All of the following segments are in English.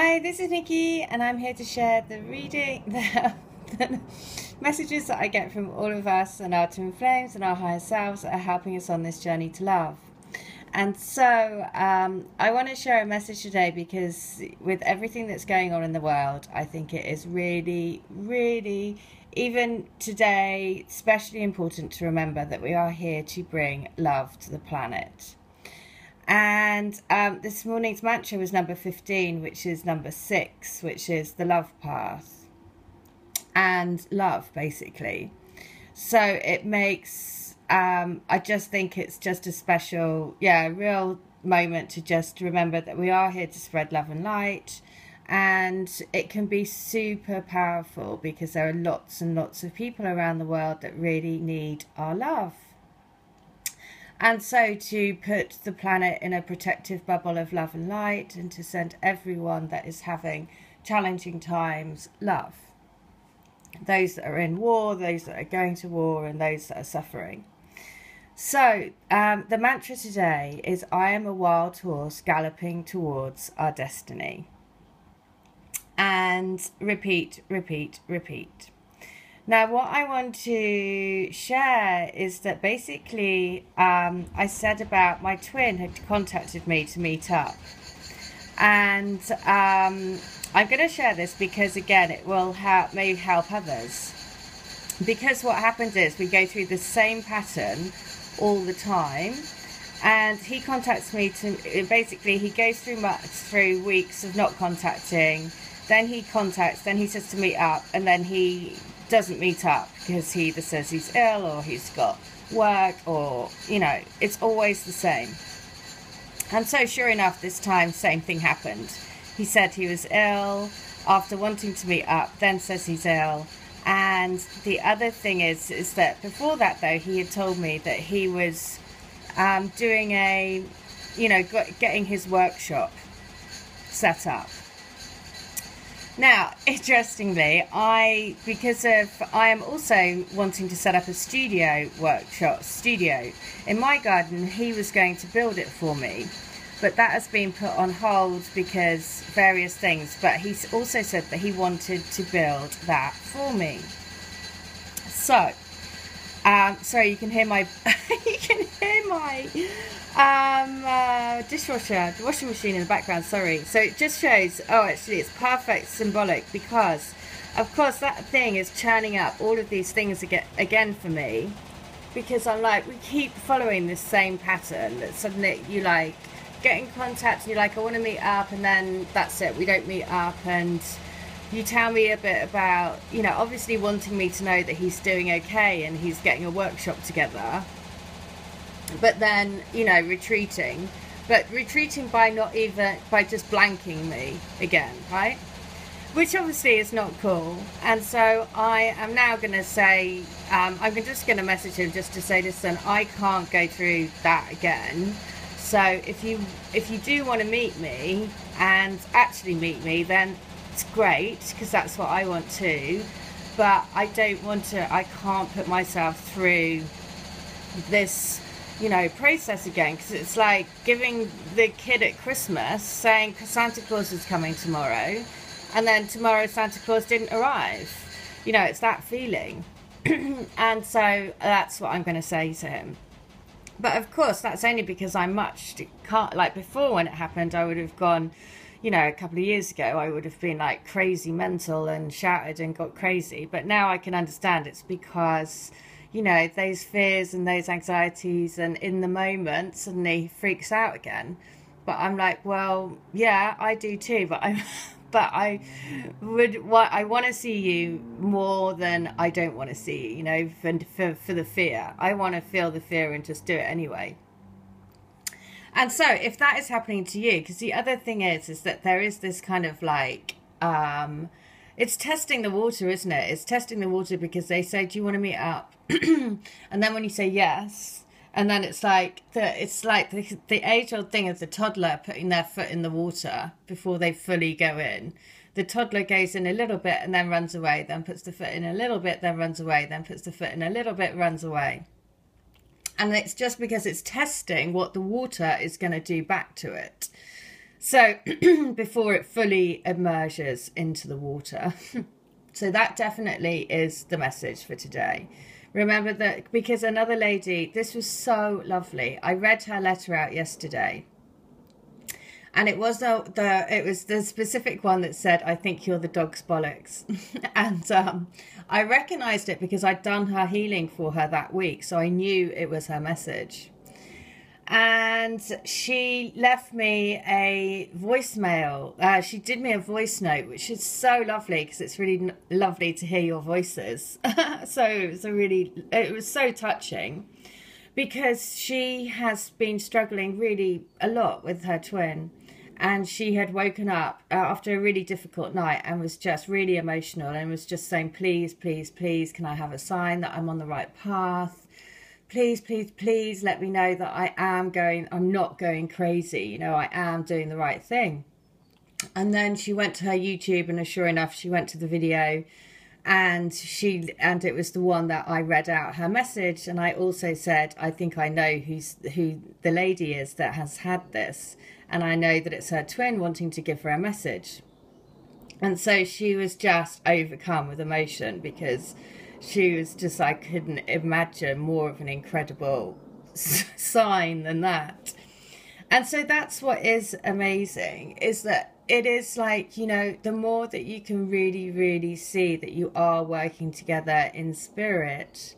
Hi, this is Nikki, and I'm here to share the messages that I get from all of us and our twin flames and our higher selves that are helping us on this journey to love. And so I want to share a message today because with everything that's going on in the world, I think it is really, really, even today, especially important to remember that we are here to bring love to the planet. And this morning's mantra was number 15, which is number 6, which is the love path. And love, basically. So it makes, I just think it's just a special, real moment to just remember that we are here to spread love and light. And it can be super powerful because there are lots and lots of people around the world that really need our love. And so to put the planet in a protective bubble of love and light and to send everyone that is having challenging times love. Those that are in war, those that are going to war, and those that are suffering. So the mantra today is, I am a wild horse galloping towards our destiny. And repeat, repeat, repeat. Now, what I want to share is that basically I said about my twin had contacted me to meet up. And I'm going to share this because, again, it will may help others. Because what happens is we go through the same pattern all the time. And he contacts me to, basically, he goes through weeks of not contacting. Then he contacts, then he says to meet up, and then he doesn't meet up because he either says he's ill or he's got work or, it's always the same. And so sure enough, this time, same thing happened. He said he was ill after wanting to meet up, then says he's ill. And the other thing is that before that, though, he had told me that he was doing getting his workshop set up. Now, interestingly, I am also wanting to set up a studio in my garden. He was going to build it for me, but that has been put on hold because various things. But he also said that he wanted to build that for me. So, sorry, you can hear my dishwasher, the washing machine in the background, sorry. So it just shows, actually it's perfect symbolic because, of course, that thing is churning up all of these things again for me because I'm like, we keep following this same pattern that suddenly you get in contact and you're like, I want to meet up, and then that's it, we don't meet up, and you tell me a bit about, obviously wanting me to know that he's doing okay and he's getting a workshop together. But then, retreating by by just blanking me again, right? Which obviously is not cool. And so I am now going to say, I'm just going to message him just to say, listen, I can't go through that again. So if you do want to meet me and actually meet me, then it's great because that's what I want to. But I can't put myself through this process again, because it's like giving the kid at Christmas saying Santa Claus is coming tomorrow, and then tomorrow Santa Claus didn't arrive. It's that feeling. And so that's what I'm going to say to him. But of course, that's only because like before when it happened, I would have gone, a couple of years ago, I would have been like crazy mental and shouted and got crazy. But now I can understand it's because those fears and those anxieties, and in the moment suddenly freaks out again. But I'm like, well, yeah, I do too, but I want to see you more than I don't want to see you, for the fear. I want to feel the fear and just do it anyway. And so if that is happening to you, because the other thing is that there is this kind of like, it's testing the water, isn't it? It's testing the water because they say, do you want to meet up? And then when you say yes, and then it's like the age-old thing of the toddler putting their foot in the water before they fully go in. The toddler goes in a little bit and then runs away, then puts the foot in a little bit, then runs away, then puts the foot in a little bit, runs away. And it's just because it's testing what the water is going to do back to it. So before it fully immerses into the water. So that definitely is the message for today. Remember that, because another lady, this was so lovely. I read her letter out yesterday. And it was the specific one that said, "I think you're the dog's bollocks." And I recognized it because I'd done her healing for her that week. So I knew it was her message. And she left me a voicemail. She did me a voice note, which is so lovely because it's really lovely to hear your voices. So it was so touching, because she has been struggling really a lot with her twin. And she had woken up after a really difficult night and was just really emotional and was just saying, "Please, please, please, can I have a sign that I'm on the right path? Please, please, please let me know that I'm not going crazy. You know, I am doing the right thing." And then she went to her YouTube, and sure enough, she went to the video, and it was the one that I read out her message. And I also said, "I think I know who the lady is that has had this. And I know that it's her twin wanting to give her a message." And so she was just overcome with emotion, because she was just, I couldn't imagine more of an incredible sign than that. And so that's what is amazing, is that it is like, you know, the more that you can really, really see that you are working together in spirit.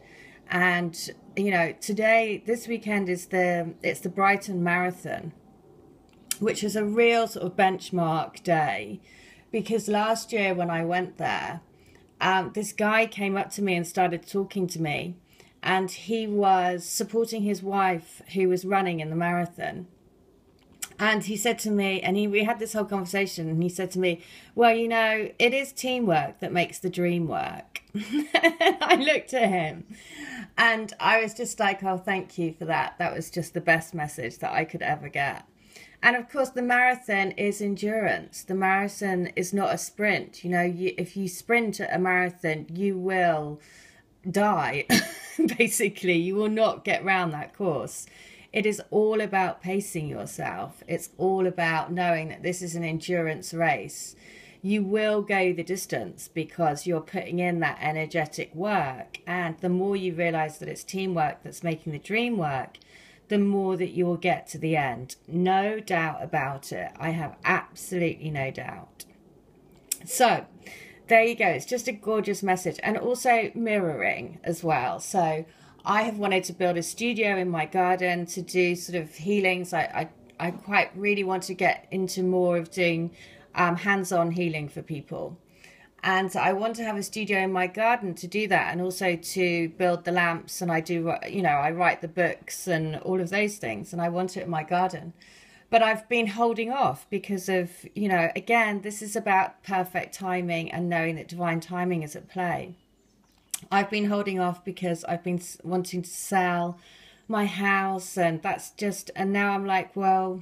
And, you know, this weekend it's the Brighton Marathon, which is a real sort of benchmark day, because last year when I went there, this guy came up to me and started talking to me, and he was supporting his wife who was running in the marathon. And he said to me, and we had this whole conversation, and he said to me, "Well, you know, it is teamwork that makes the dream work." And I looked at him and I was just like, "Oh, thank you for that. That was just the best message that I could ever get." And of course, the marathon is endurance. The marathon is not a sprint. You know, if you sprint at a marathon, you will die. Basically, you will not get round that course. It is all about pacing yourself. It's all about knowing that this is an endurance race. You will go the distance because you're putting in that energetic work. And the more you realize that it's teamwork that's making the dream work, the more that you will get to the end. No doubt about it. I have absolutely no doubt. So there you go. It's just a gorgeous message, and also mirroring as well. So I have wanted to build a studio in my garden to do sort of healings. I quite really want to get into more of doing hands-on healing for people. And I want to have a studio in my garden to do that, and also to build the lamps. And I do, you know, I write the books and all of those things, and I want it in my garden. But I've been holding off because of, you know, again, this is about perfect timing and knowing that divine timing is at play. I've been holding off because I've been wanting to sell my house, and now I'm like, well,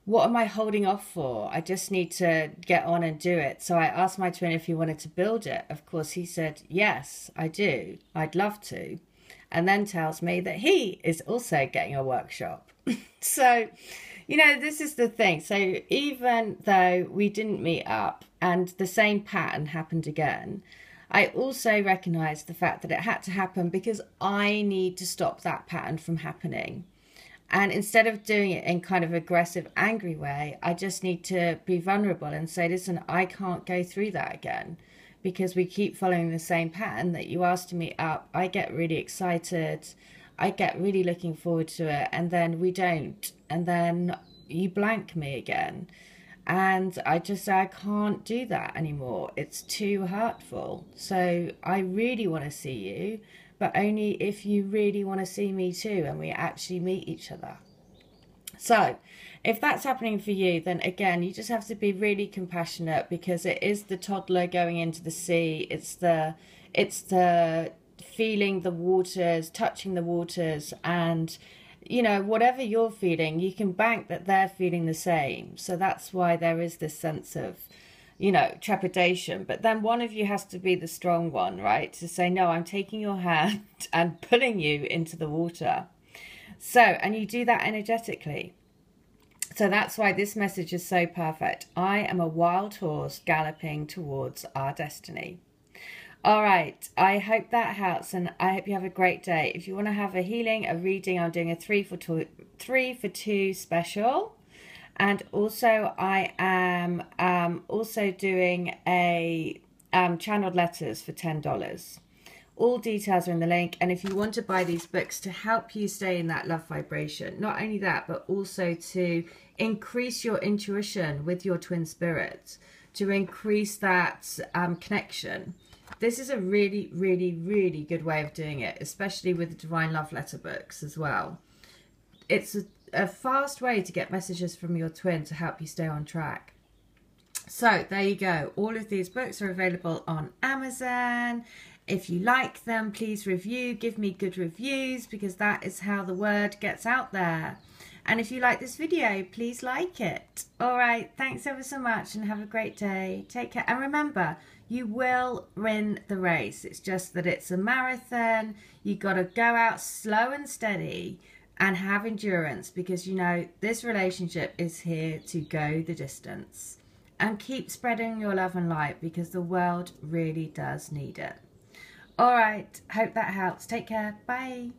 what am I holding off for? I just need to get on and do it. So I asked my twin if he wanted to build it. Of course, he said, "Yes, I do. I'd love to." And then tells me that he is also getting a workshop. So, you know, this is the thing. So even though we didn't meet up and the same pattern happened again, I also recognized the fact that it had to happen because I need to stop that pattern from happening. And instead of doing it in kind of aggressive, angry way, I just need to be vulnerable and say, "Listen, I can't go through that again because we keep following the same pattern that you asked to meet up. I get really excited. I get really looking forward to it. And then we don't. And then you blank me again." And I just say, "I can't do that anymore. It's too hurtful. So I really want to see you, but only if you really want to see me too, and we actually meet each other." So if that's happening for you, then again, you just have to be really compassionate, because it is the toddler going into the sea. It's the feeling the waters, touching the waters, and, you know, whatever you're feeling, you can bank that they're feeling the same. So that's why there is this sense of, you know, trepidation. But then one of you has to be the strong one, right? To say, "No, I'm taking your hand and pulling you into the water." So, and you do that energetically So that's why this message is so perfect. I am a wild horse galloping towards our destiny. All right, I hope that helps, and I hope you have a great day. If you want to have a healing, a reading, I'm doing a 3 for 2 special. And also I am also doing a channeled letters for $10. All details are in the link. And if you want to buy these books to help you stay in that love vibration, not only that, but also to increase your intuition with your twin spirits, to increase that connection, this is a really, really, really good way of doing it, especially with the Divine Love Letter books as well. It's a fast way to get messages from your twin to help you stay on track. So there you go. All of these books are available on Amazon. If you like them, please review. Give me good reviews, because that is how the word gets out there. And if you like this video, please like it. All right. Thanks ever so much, and have a great day. Take care. And remember, you will win the race. It's just that it's a marathon. You got to go out slow and steady and have endurance, because, you know, this relationship is here to go the distance. And keep spreading your love and light, because the world really does need it. All right. Hope that helps. Take care. Bye.